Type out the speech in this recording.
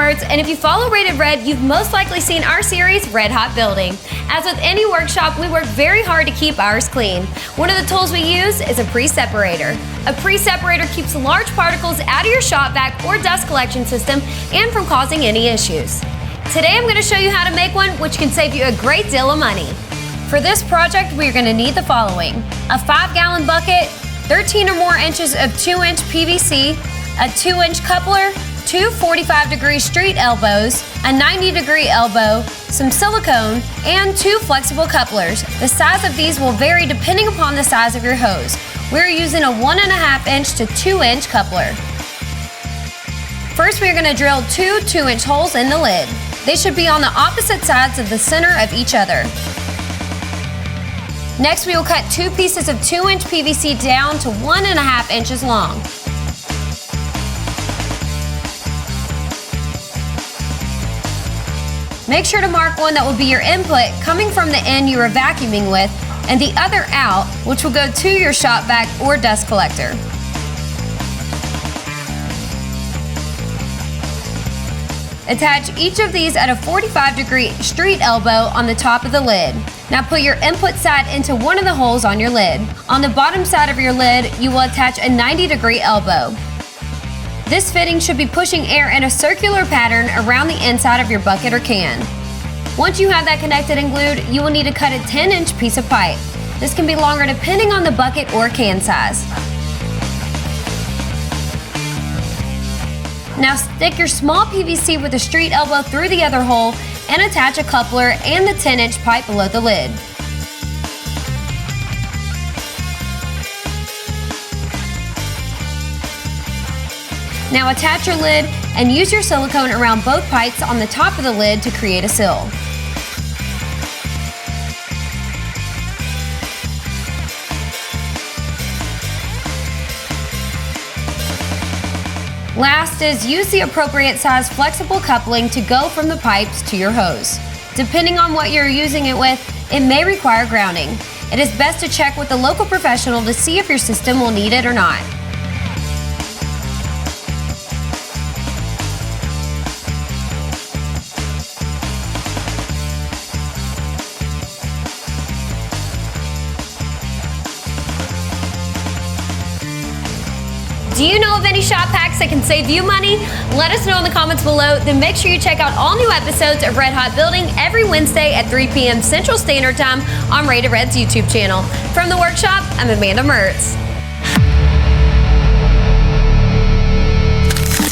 Mertz, and if you follow Rated Red, you've most likely seen our series, Red Hot Building. As with any workshop, we work very hard to keep ours clean. One of the tools we use is a Pre-Separator. A Pre-Separator keeps large particles out of your Shop-Vac or dust collection system and from causing any issues. Today I'm going to show you how to make one, which can save you a great deal of money. For this project, we're going to need the following: a 5-gallon bucket, 13 or more inches of 2-inch PVC, a 2-inch coupler, 2 45-degree street elbows, a 90-degree elbow, some silicone, and 2 flexible couplers. The size of these will vary depending upon the size of your hose. We're using a 1.5-inch to 2-inch coupler. First, we're going to drill 2 2-inch holes in the lid. They should be on the opposite sides of the center of each other. Next, we will cut 2 pieces of 2-inch PVC down to 1.5 inches long. Make sure to mark one that will be your input coming from the end you are vacuuming with, and the other out, which will go to your Shop-Vac or dust collector. Attach each of these at a 45-degree street elbow on the top of the lid. Now put your input side into one of the holes on your lid. On the bottom side of your lid, you will attach a 90-degree elbow. This fitting should be pushing air in a circular pattern around the inside of your bucket or can. Once you have that connected and glued, you will need to cut a 10-inch piece of pipe. This can be longer depending on the bucket or can size. Now stick your small PVC with a street elbow through the other hole and attach a coupler and the 10-inch pipe below the lid. Now attach your lid and use your silicone around both pipes on the top of the lid to create a seal. Last is use the appropriate size flexible coupling to go from the pipes to your hose. Depending on what you're using it with, it may require grounding. It is best to check with a local professional to see if your system will need it or not. Do you know of any Shop-Vacs that can save you money? Let us know in the comments below. Then make sure you check out all new episodes of Red Hot Building every Wednesday at 3 p.m. Central Standard Time on Rated Red's YouTube channel. From the workshop, I'm Amanda Mertz.